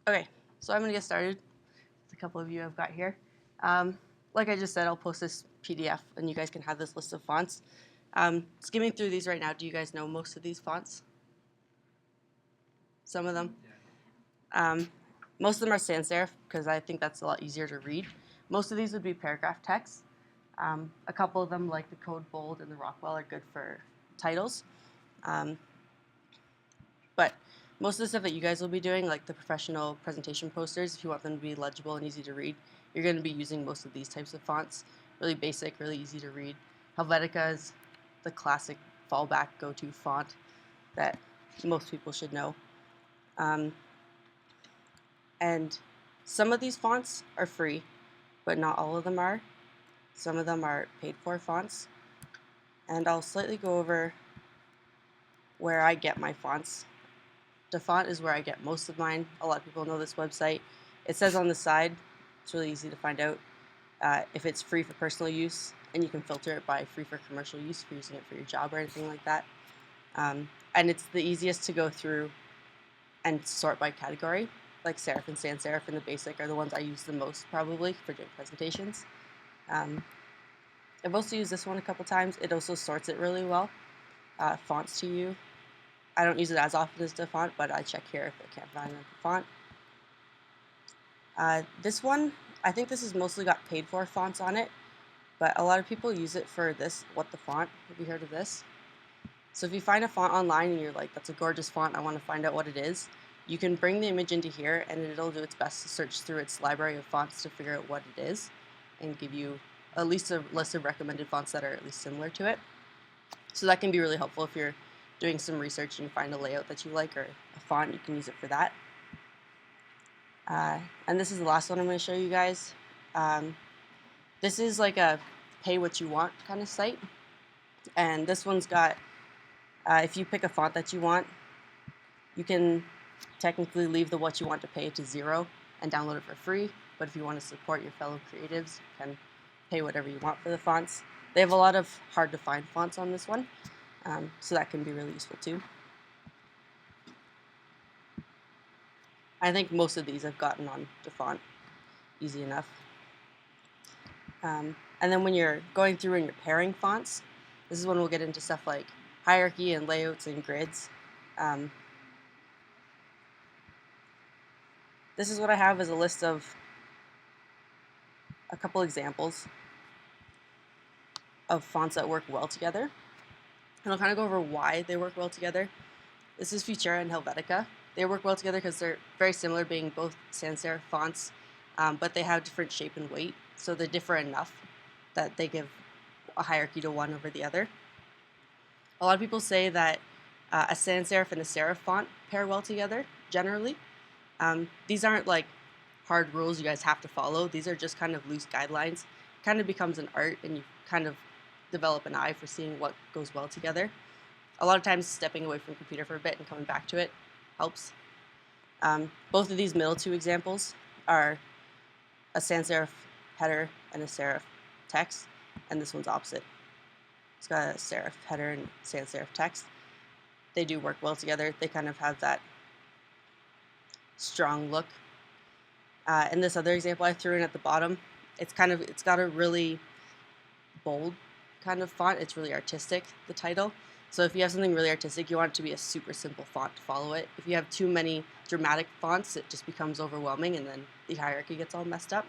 Okay, so I'm going to get started. There's a couple of you I've got here. Like I just said, I'll post this PDF and you guys can have this list of fonts. Skimming through these right now, do you guys know most of these fonts? Some of them? Most of them are sans serif because I think that's a lot easier to read. Most of these would be paragraph text. A couple of them, like the Code Bold and the Rockwell, are good for titles. But most of the stuff that you guys will be doing, like the professional presentation posters, if you want them to be legible and easy to read, you're going to be using most of these types of fonts. Really basic, really easy to read. Helvetica is the classic fallback go-to font that most people should know. And some of these fonts are free, but not all of them are. Some of them are paid-for fonts. And I'll slightly go over where I get my fonts. Dafont is where I get most of mine. A lot of people know this website. It says on the side, it's really easy to find out if it's free for personal use, and you can filter it by free for commercial use if you're using it for your job or anything like that. And it's the easiest to go through and sort by category. Like serif and sans serif and the basic are the ones I use the most probably for doing presentations. I've also used this one a couple times. It also sorts it really well. Fonts to you. I don't use it as often as Dafont, but I check here if I can't find a font. This one, I think this has mostly got paid for fonts on it, but a lot of people use it for this, What the Font. Have you heard of this? So if you find a font online and you're like, that's a gorgeous font, I want to find out what it is, you can bring the image into here and it'll do its best to search through its library of fonts to figure out what it is and give you at least a list of recommended fonts that are at least similar to it. So that can be really helpful if you're doing some research and you find a layout that you like or a font, you can use it for that. And this is the last one I'm going to show you guys. This is like a pay what you want kind of site. And this one's got, if you pick a font that you want, you can technically leave the what you want to pay to 0 and download it for free. But if you want to support your fellow creatives, you can pay whatever you want for the fonts. They have a lot of hard to find fonts on this one. So that can be really useful too. I think most of these I've gotten on Dafont, easy enough. And then when you're going through and you're pairing fonts, this is when we'll get into stuff like hierarchy and layouts and grids. This is what I have as a list of a couple examples of fonts that work well together. And I'll kind of go over why they work well together. This is Futura and Helvetica. They work well together because they're very similar, being both sans serif fonts, but they have different shape and weight, so they differ enough that they give a hierarchy to one over the other. A lot of people say that a sans serif and a serif font pair well together, generally. These aren't like hard rules you guys have to follow. These are just kind of loose guidelines. It kind of becomes an art, and you kind of develop an eye for seeing what goes well together. A lot of times stepping away from computer for a bit and coming back to it helps. Both of these middle two examples are a sans serif header and a serif text, and this one's opposite. It's got a serif header and sans serif text. They do work well together. They kind of have that strong look. And this other example I threw in at the bottom, it's got a really bold kind of font. It's really artistic, the title. So if you have something really artistic, you want it to be a super simple font to follow it. If you have too many dramatic fonts, it just becomes overwhelming and then the hierarchy gets all messed up.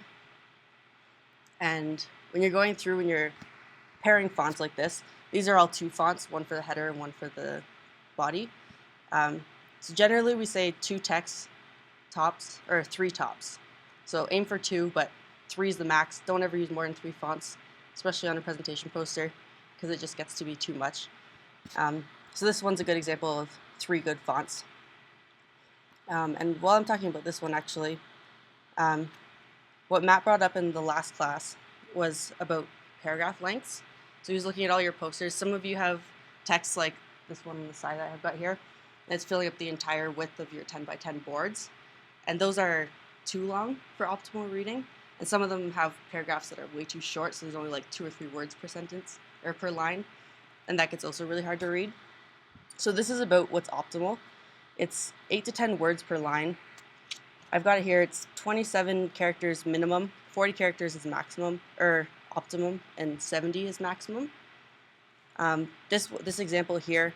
And when you're going through and you're pairing fonts like this, these are all two fonts, one for the header and one for the body. So generally we say 2 text tops, or 3 tops. So aim for 2, but 3 is the max. Don't ever use more than 3 fonts, especially on a presentation poster, because it just gets to be too much. So this one's a good example of 3 good fonts. And while I'm talking about this one, actually, what Matt brought up in the last class was about paragraph lengths. So he was looking at all your posters. Some of you have text like this one on the side that I've got here, and it's filling up the entire width of your 10 by 10 boards. And those are too long for optimal reading. And some of them have paragraphs that are way too short, so there's only like 2 or 3 words per sentence or per line. And that gets also really hard to read. So this is about what's optimal. It's 8 to 10 words per line. I've got it here. It's 27 characters minimum, 40 characters is maximum, or optimum, and 70 is maximum. This example here,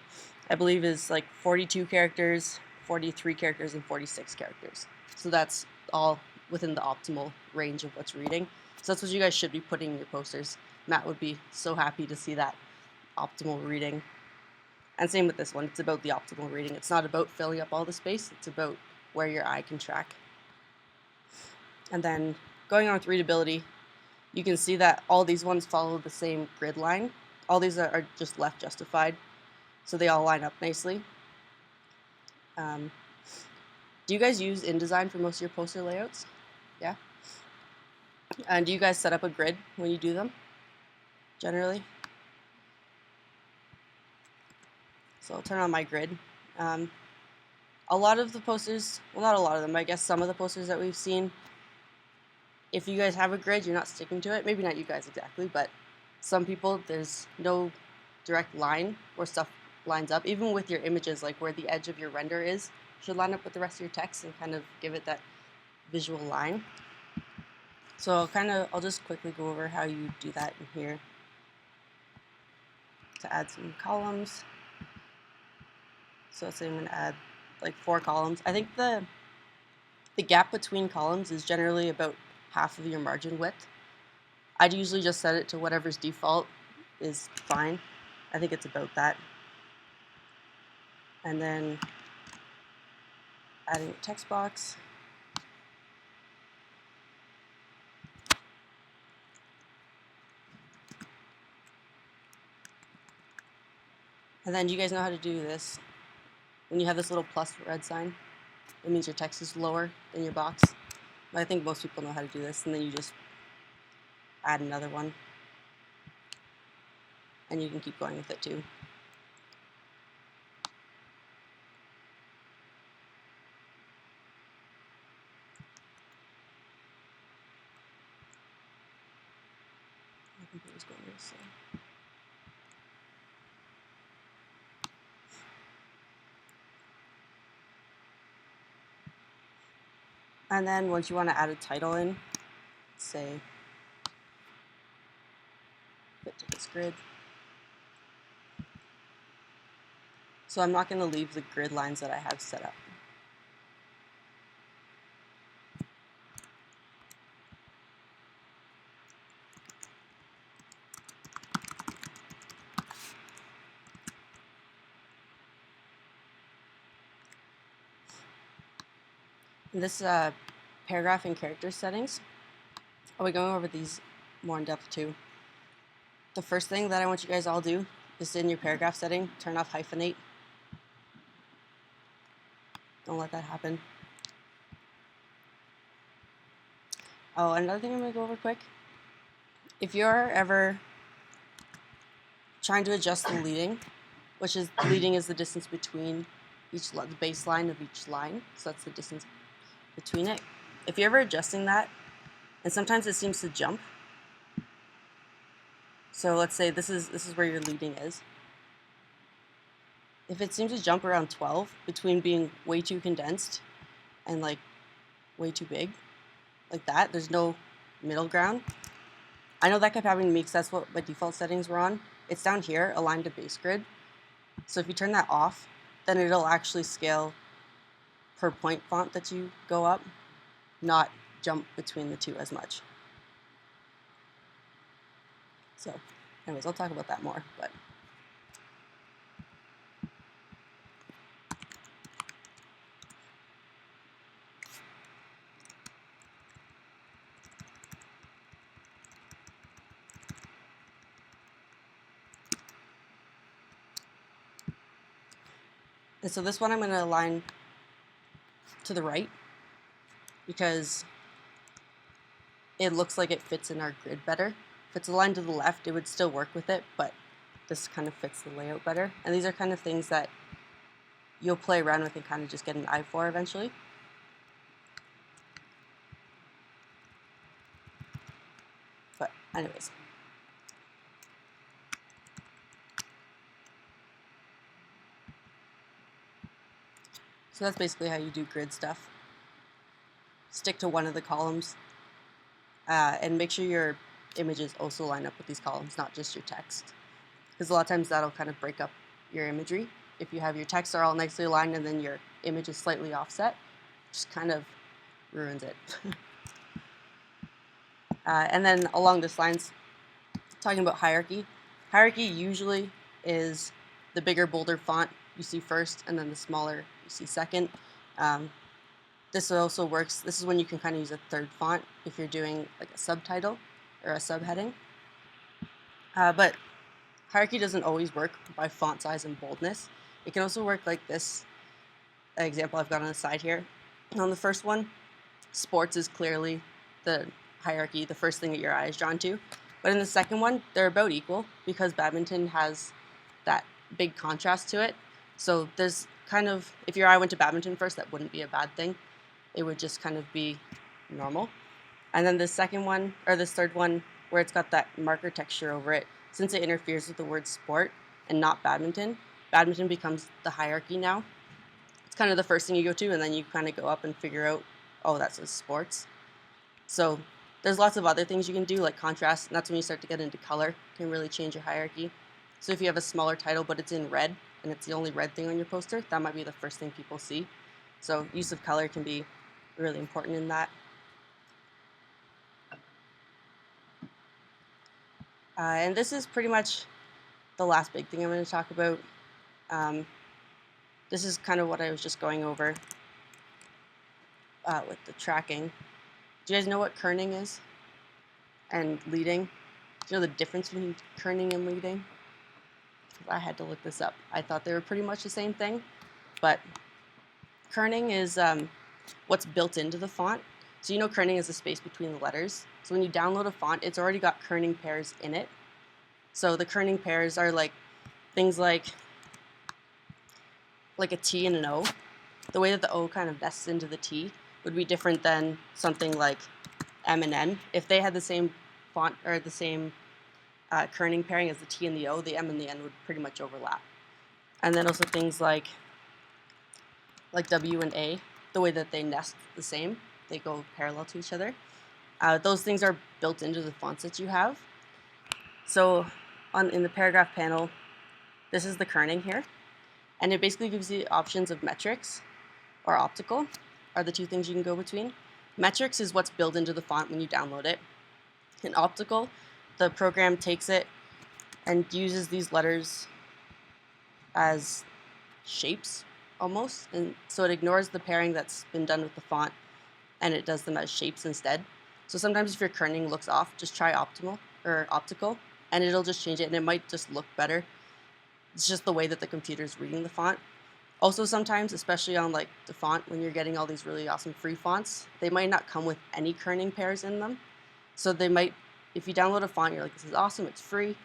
I believe, is like 42 characters, 43 characters, and 46 characters. So that's all within the optimal range of what's reading. So that's what you guys should be putting in your posters. Matt would be so happy to see that optimal reading. And same with this one. It's about the optimal reading. It's not about filling up all the space. It's about where your eye can track. And then going on with readability, you can see that all these ones follow the same grid line. All these are just left justified, so they all line up nicely. Do you guys use InDesign for most of your poster layouts? Yeah? And do you guys set up a grid when you do them, generally? So I'll turn on my grid. A lot of the posters, well, not a lot of them, I guess some of the posters that we've seen, if you guys have a grid, you're not sticking to it. Maybe not you guys exactly, but some people, there's no direct line where stuff lines up. Even with your images, like where the edge of your render is, should line up with the rest of your text and kind of give it that visual line. So I'll just quickly go over how you do that in here. To add some columns. So let's say I'm going to add like 4 columns. I think the gap between columns is generally about half of your margin width. I'd usually just set it to whatever's default is fine. I think it's about that. And then adding a text box. And then do you guys know how to do this? When you have this little plus red sign, it means your text is lower than your box. But I think most people know how to do this, and then you just add another one. And you can keep going with it too. My computer's going really slow. And then once you want to add a title in, say, fit to this grid. So I'm not going to leave the grid lines that I have set up. In this paragraph and character settings, I'll be going over these more in depth too. The first thing that I want you guys all to do is in your paragraph setting, turn off hyphenate. Don't let that happen. Oh, another thing I'm going to go over quick. If you're ever trying to adjust the leading, which is leading is the distance between the baseline of each line, so that's the distance between it. If you're ever adjusting that, and sometimes it seems to jump. So let's say this is where your leading is. If it seems to jump around 12 between being way too condensed and like way too big, like that, there's no middle ground. I know that kept happening to me because that's what my default settings were on. It's down here, aligned to base grid. So if you turn that off, then it'll actually scale per point font that you go up, not jump between the two as much. So anyways, I'll talk about that more, but and so this one I'm going to align to the right because it looks like it fits in our grid better. If it's aligned to the left, it would still work with it, but this kind of fits the layout better. And these are kind of things that you'll play around with and kind of just get an eye for eventually. But anyways. So that's basically how you do grid stuff. stick to one of the columns, and make sure your images also line up with these columns, not just your text. Because a lot of times that'll kind of break up your imagery. If you have your text are all nicely aligned and then your image is slightly offset, just kind of ruins it. And then along this lines, talking about hierarchy. Hierarchy usually is the bigger, bolder font you see first, and then the smaller you see second. This also works. This is when you can kind of use a third font if you're doing like a subtitle or a subheading. But hierarchy doesn't always work by font size and boldness. It can also work like this example I've got on the side here. On the first one, sports is clearly the hierarchy, the first thing that your eye is drawn to. But in the second one, they're about equal because badminton has that big contrast to it. So there's kind of, if your eye went to badminton first, that wouldn't be a bad thing. It would just kind of be normal. And then the second one, or this third one, where it's got that marker texture over it, since it interferes with the word sport and not badminton, badminton becomes the hierarchy now. It's kind of the first thing you go to, and then you kind of go up and figure out, oh, that says sports. So there's lots of other things you can do, like contrast, and that's when you start to get into color. It can really change your hierarchy. So if you have a smaller title, but it's in red, and it's the only red thing on your poster, that might be the first thing people see. So use of color can be really important in that. And this is pretty much the last big thing I'm going to talk about. This is kind of what I was just going over with the tracking. Do you guys know what kerning is? And leading? Do you know the difference between kerning and leading? I had to look this up. I thought they were pretty much the same thing, but kerning is what's built into the font. So you know kerning is the space between the letters. So when you download a font, it's already got kerning pairs in it. So the kerning pairs are like things like a T and an O. The way that the O kind of nests into the T would be different than something like M and N. If they had the same font or the same kerning pairing as the T and the O, the M and the N would pretty much overlap. And then also things like W and A, the way that they nest the same, they go parallel to each other. Those things are built into the fonts that you have. So in the paragraph panel, this is the kerning here. And it basically gives you options of metrics or optical are the two things you can go between. Metrics is what's built into the font when you download it. In optical, the program takes it and uses these letters as shapes almost. And so it ignores the pairing that's been done with the font and it does them as shapes instead. So sometimes if your kerning looks off, just try optical and it'll just change it and it might just look better. It's just the way that the computer's reading the font. Also sometimes, especially on like the font, when you're getting all these really awesome free fonts, they might not come with any kerning pairs in them. So they might, if you download a font, you're like, this is awesome, it's free, and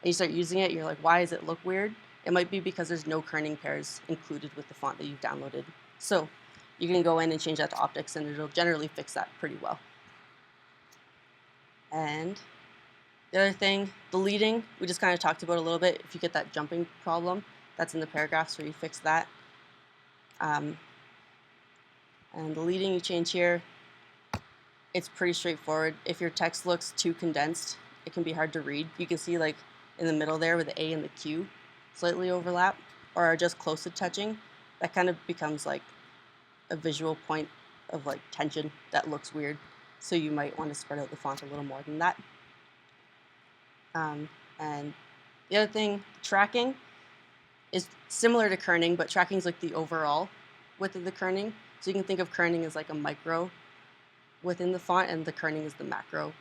you start using it, you're like, why does it look weird? It might be because there's no kerning pairs included with the font that you've downloaded. So you can go in and change that to optics and it'll generally fix that pretty well. And the other thing, the leading, we just kind of talked about a little bit. If you get that jumping problem, that's in the paragraphs where you fix that. And the leading you change here, it's pretty straightforward. If your text looks too condensed, it can be hard to read. You can see like in the middle there where the A and the Q slightly overlap or are just close to touching. That kind of becomes like a visual point of like tension that looks weird. So you might want to spread out the font a little more than that. And the other thing, tracking is similar to kerning, but tracking is like the overall width of the kerning. So you can think of kerning as like a micro within the font, and the kerning is the macro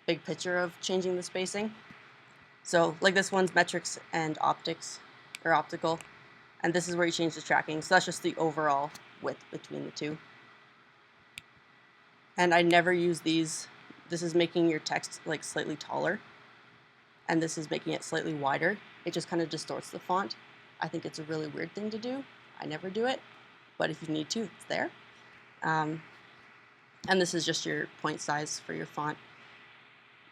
big picture of changing the spacing. So like this one's metrics and optics or optical, and this is where you change the tracking. So that's just the overall width between the two. And I never use these. This is making your text like slightly taller, and this is making it slightly wider. It just kind of distorts the font. I think it's a really weird thing to do. I never do it, but if you need to, it's there. And this is just your point size for your font.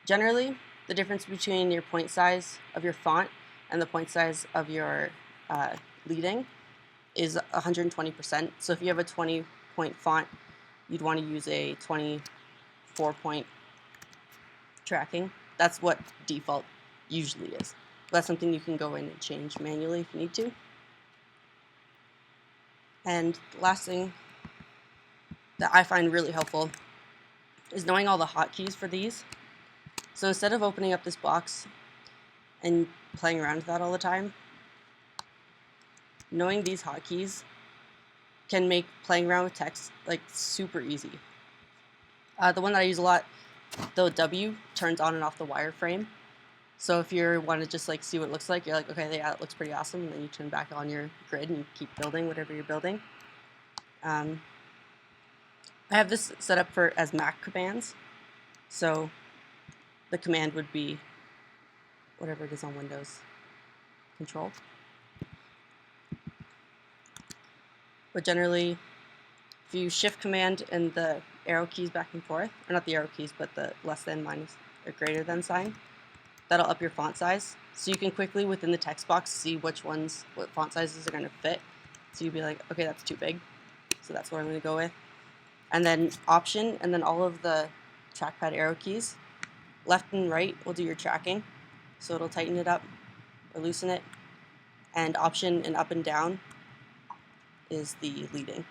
Generally, the difference between your point size of your font and the point size of your leading is 120%. So if you have a 20-point font, you'd want to use a 24-point tracking. That's what default usually is. That's something you can go in and change manually if you need to. And the last thing that I find really helpful is knowing all the hotkeys for these. So instead of opening up this box and playing around with that all the time, knowing these hotkeys can make playing around with text like super easy. The one that I use a lot, the W turns on and off the wireframe. So if you want to just like see what it looks like, you're like, okay, yeah, it looks pretty awesome. And then you turn back on your grid and you keep building whatever you're building. I have this set up for as Mac commands. So the command would be whatever it is on Windows, Control. But generally, if you shift command and the arrow keys back and forth, or not the arrow keys, but the less than, minus, or greater than sign, that'll up your font size. So you can quickly, within the text box, see what font sizes are going to fit. So you'd be like, okay, that's too big. So that's what I'm going to go with. And then Option, and then all of the trackpad arrow keys. Left and right will do your tracking. So it'll tighten it up or loosen it. And Option and up and down is the leading.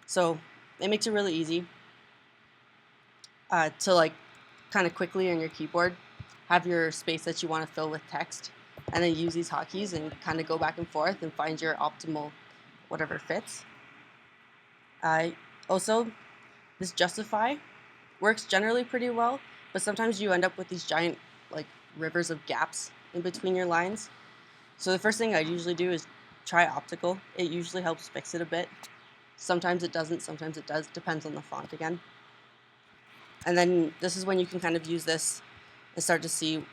So it makes it really easy to like kind of quickly on your keyboard have your space that you want to fill with text, and then use these hotkeys and kind of go back and forth and find your optimal whatever fits. Also, this justify works generally pretty well, but sometimes you end up with these giant like rivers of gaps in between your lines. So the first thing I usually do is try optical. It usually helps fix it a bit. Sometimes it doesn't, sometimes it does, depends on the font again. And then this is when you can kind of use this and start to see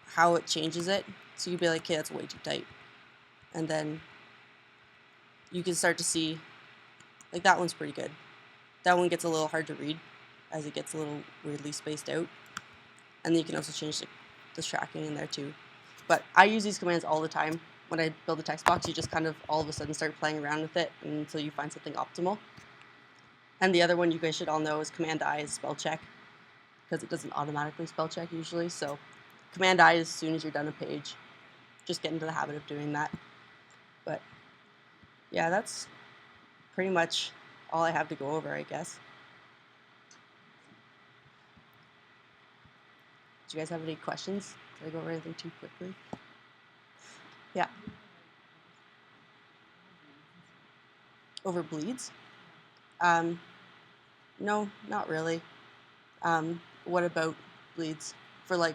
how it changes it. So you'd be like, okay, that's way too tight. And then you can start to see, like that one's pretty good. That one gets a little hard to read as it gets a little weirdly spaced out. And then you can also change the tracking in there too. But I use these commands all the time. When I build a text box, you just kind of all of a sudden start playing around with it until you find something optimal. And the other one you guys should all know is Command I is spell check, because it doesn't automatically spell check usually. So Command I as soon as you're done a page. Just get into the habit of doing that. But yeah, that's pretty much all I have to go over, I guess. Do you guys have any questions? Did I go over anything too quickly? Yeah. Over bleeds? No, not really. What about bleeds? For like,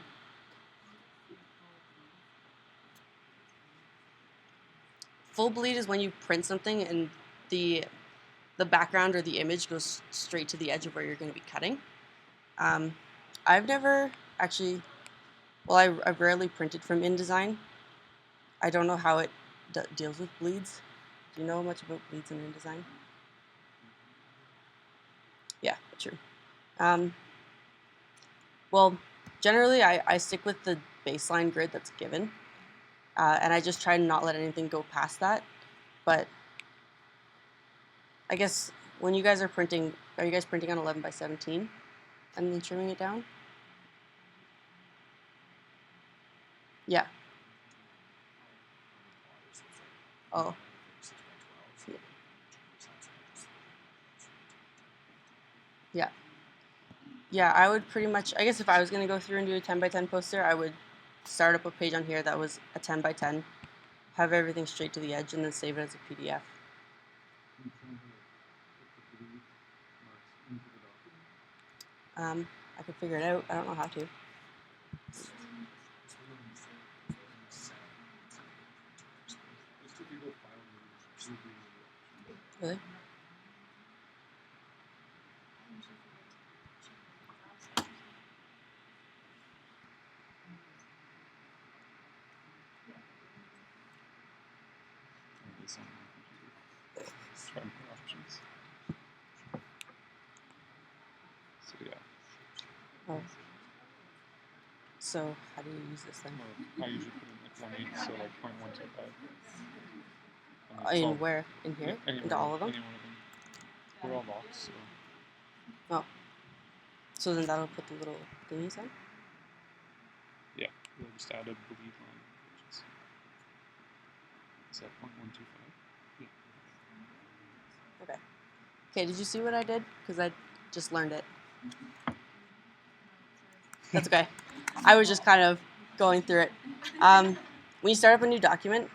full bleed is when you print something and the background or the image goes straight to the edge of where you're going to be cutting. I've never actually, well, I've rarely printed from InDesign. I don't know how it deals with bleeds. Do you know much about bleeds in InDesign? Yeah, true. Well, generally I stick with the baseline grid that's given, and I just try to not let anything go past that. But I guess when you guys are printing, are you guys printing on 11 by 17 and then trimming it down? Yeah. Oh. Yeah. Yeah, I would pretty much, I guess if I was going to go through and do a 10 by 10 poster, I would start up a page on here that was a 10 by 10, have everything straight to the edge, and then save it as a PDF. I could figure it out. I don't know how to. Really? Options. So yeah. Oh. So how do you use this then? Well, I usually put in like 1.8, so like 0.125. In where? In here? Yeah, Into all of them? Any one of them. they're all locked, so Oh. So then that'll put the little thingies on? yeah, we'll just add a bleed line. Is that 0.125? Okay. Okay, did you see what I did? Because I just learned it. That's okay. I was just kind of going through it. When you start up a new document,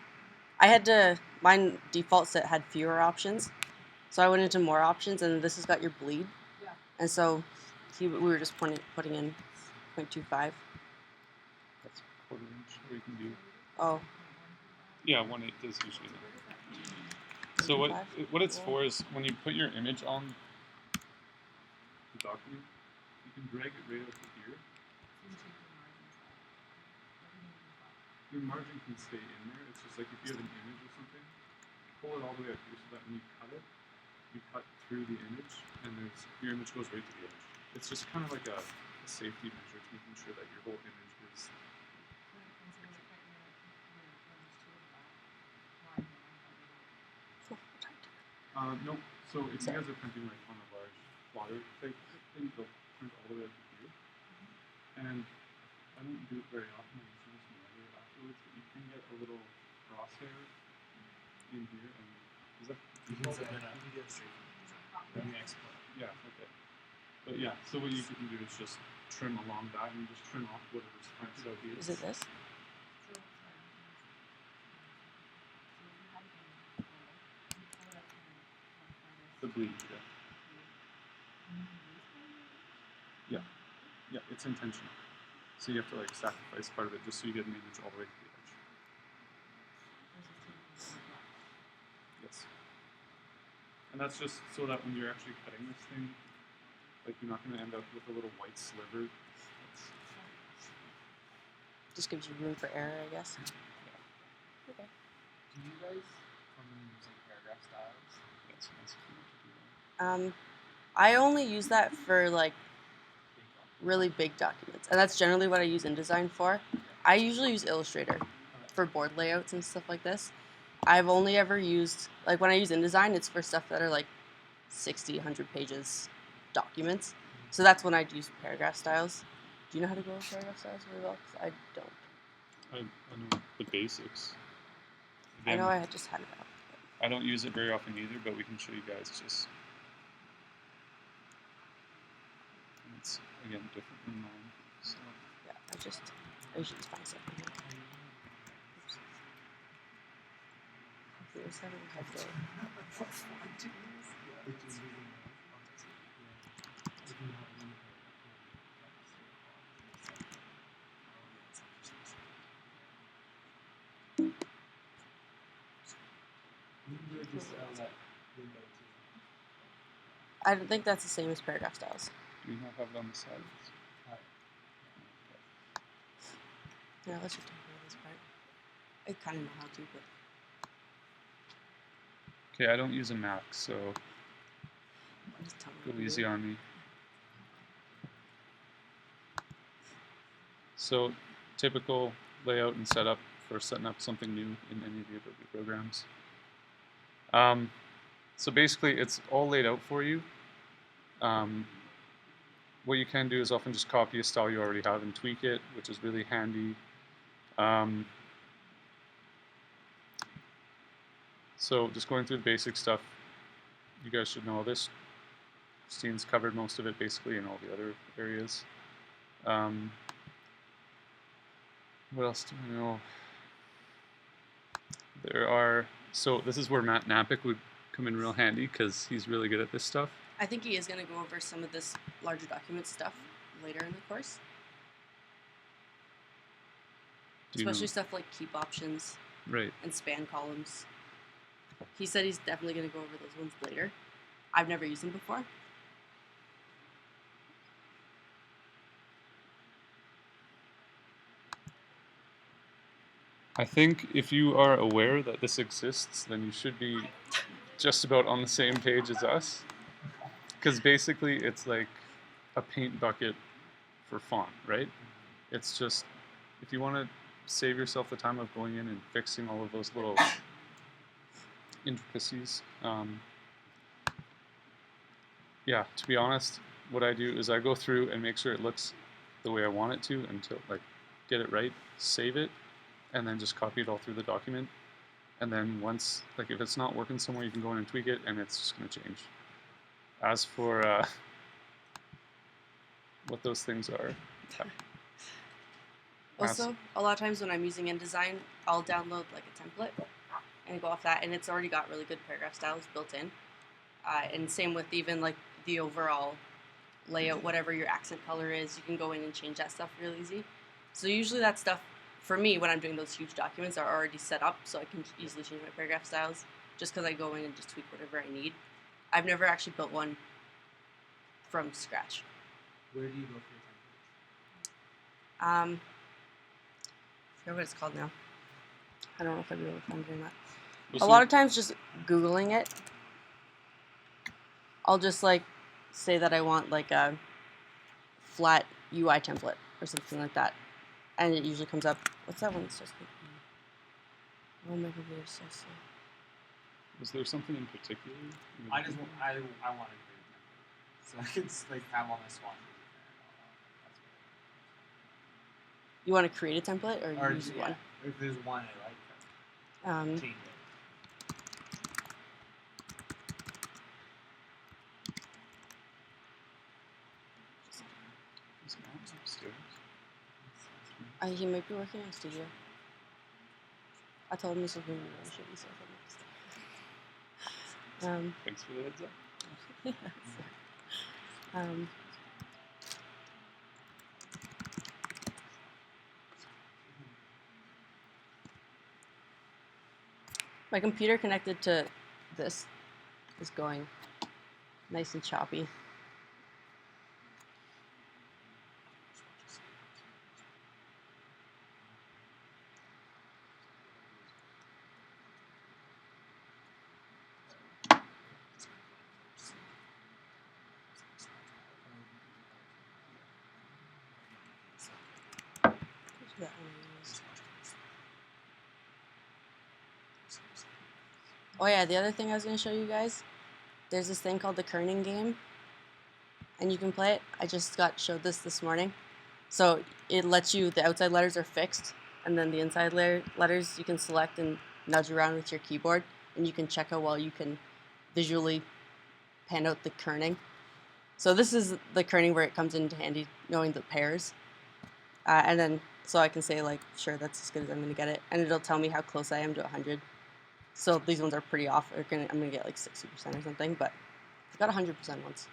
I had to, mine default set had fewer options. So I went into more options, and this has got your bleed. And so we were just putting in 0.25. That's a quarter inch, or you can do. Oh. Yeah, 1/8 is usually enough. So what it's for is when you put your image on the document, you can drag it right out to here. Your margin can stay in there. It's just like if you have an image or something, pull it all the way up here so that when you cut it, you cut through the image, and your image goes right to the edge. It's just kind of like a safety measure, to making sure that your whole image is. No. So if you guys are printing like on a large plotter type thing, they'll print all the way up to here. And I don't do it very often. I usually just measure it afterwards, but you can get a little crosshair in here, and is that? You can set it up. You can get it straight from the export. Yeah. Okay. But yeah, so what you can do is just trim along that, and you just trim off whatever's printed out here. Is it this? The bleed, yeah. Yeah, it's intentional. So you have to like sacrifice part of it just so you get an image all the way to the edge. Yes. And that's just so that when you're actually cutting this thing, like you're not going to end up with a little white sliver. Just gives you room for error, I guess. Yeah. Okay. Do you guys commonly use like paragraph styles? Yes, that's if you want to do that. I only use that for like really big documents, and that's generally what I use InDesign for. I usually use Illustrator for board layouts and stuff like this. I've only ever used, like when I use InDesign, it's for stuff that are like 60, 100 pages documents. So that's when I'd use paragraph styles. Do you know how to go with paragraph styles really well? 'Cause I don't. I know the basics. Again, I know I just had it out. I don't use it very often either, but we can show you guys just. And it's again different than mine. So. Yeah, I usually just find something here. Oops. Here's how we have the. I don't think that's the same as paragraph styles. Do you not have it on the sides? Yeah, let's just talk about this part. I kind of know how to, but. Okay, I don't use a Mac, so Just tell me go what to easy do. on me. So, typical layout and setup for setting up something new in any of your Adobe programs. So basically, it's all laid out for you. What you can do is often just copy a style you already have and tweak it, which is really handy. So just going through the basic stuff, you guys should know all this. Christine's covered most of it basically in all the other areas. What else do I know? So this is where Matt Napick would come in real handy because he's really good at this stuff. I think he is going to go over some of this larger document stuff later in the course. Especially stuff like keep options, right, and span columns. He said he's definitely going to go over those ones later. I've never used them before. I think if you are aware that this exists, then you should be just about on the same page as us. Because basically it's like a paint bucket for font, right? It's just, if you want to save yourself the time of going in and fixing all of those little intricacies, Yeah, to be honest, what I do is I go through and make sure it looks the way I want it to until like get it right, save it, and then just copy it all through the document. And then once, like if it's not working somewhere, you can go in and tweak it, and it's just going to change. As for what those things are, Also, a lot of times when I'm using InDesign, I'll download like a template and go off that, and it's already got really good paragraph styles built in. And same with even like the overall layout, whatever your accent color is, you can go in and change that stuff real easy. So usually that stuff, for me, when I'm doing those huge documents, are already set up, so I can easily change my paragraph styles just because I go in and just tweak whatever I need. I've never actually built one from scratch. Where do you go for your templates? I forget what it's called now. I don't know if I'd be able to find doing that. A lot of times just Googling it, I'll just like say that I want like a flat UI template or something like that. And it usually comes up. What's that one that starts with E? Oh, my computer's so slow. Was there something in particular? I want to create a template, so I can like have all my swatches in there. You want to create a template or Or use one? If there's one I like, change it. He might be working on Studio. I told him this was going to be really shitty, so I thought Thanks for the heads up. my computer connected to this is going nice and choppy. Oh yeah, the other thing I was going to show you guys, there's this thing called the Kerning Game, and you can play it. I just got showed this morning. So it lets you, the outside letters are fixed, and then the inside letters you can select and nudge around with your keyboard, and you can check how well you can visually pan out the kerning. So this is the kerning where it comes into handy, knowing the pairs. And then, so I can say like, sure, that's as good as I'm going to get it. And it'll tell me how close I am to 100. So these ones are pretty off. I'm going to get like 60% or something, but I got 100% once.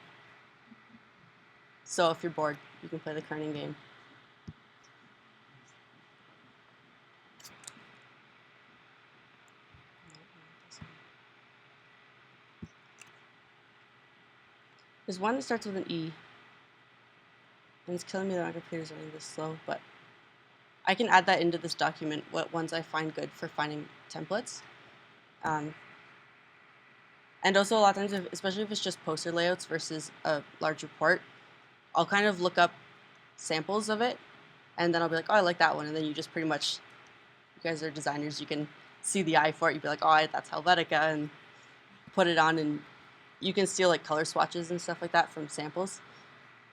So if you're bored, you can play the Kerning Game. There's one that starts with an E. And it's killing me that my computer's running this slow, but I can add that into this document, what ones I find good for finding templates. And also a lot of times, especially if it's just poster layouts versus a large report, I'll kind of look up samples of it, and then I'll be like, oh, I like that one. And then you just pretty much, you guys are designers, you can see the eye for it. You'd be like, oh, that's Helvetica, and put it on, and you can steal like color swatches and stuff like that from samples,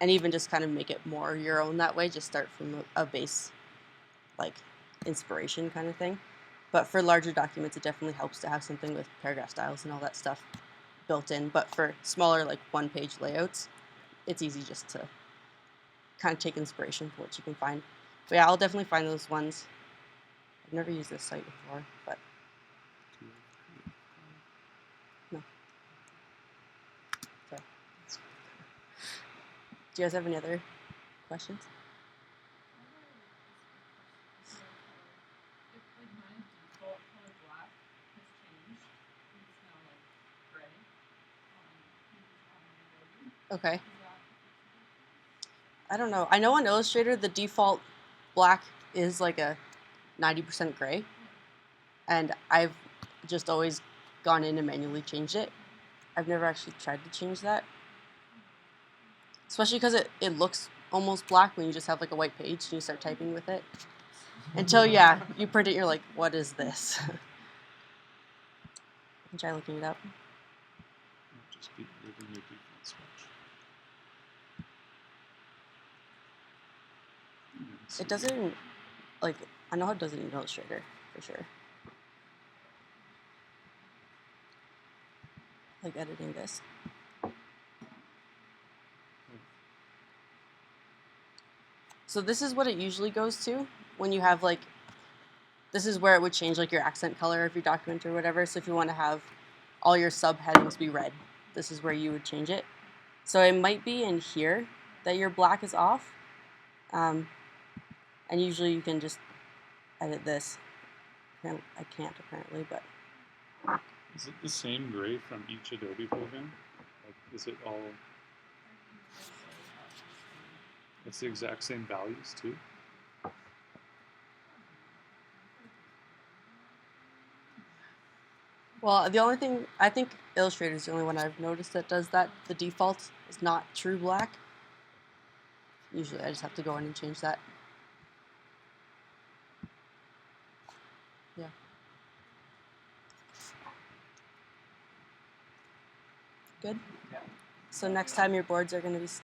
and even just kind of make it more your own that way. Just start from a base, like inspiration kind of thing. But for larger documents, it definitely helps to have something with paragraph styles and all that stuff built in. But for smaller, like one-page layouts, it's easy just to kind of take inspiration for what you can find. But yeah, I'll definitely find those ones. I've never used this site before, but no. Sorry. Do you guys have any other questions? Okay. I don't know. I know on Illustrator the default black is like a 90% gray, and I've just always gone in and manually changed it. I've never actually tried to change that, especially because it looks almost black when you just have like a white page and you start typing with it. Until, yeah, you print it, you're like, what is this? You can try looking it up. Just be living your default swatch. It doesn't, like, I know how it does it in Illustrator, for sure. Like editing this. So this is what it usually goes to when you have like, this is where it would change like your accent color of your document or whatever. So if you want to have all your subheadings be red, this is where you would change it. So it might be in here that your black is off. And usually you can just edit this. I can't apparently, but. Is it the same gray from each Adobe program? Like, is it all? It's the exact same values too. Well, the only thing, I think Illustrator is the only one I've noticed that does that. The default is not true black. Usually I just have to go in and change that. Yeah. Good? Yeah. So next time your boards are going to be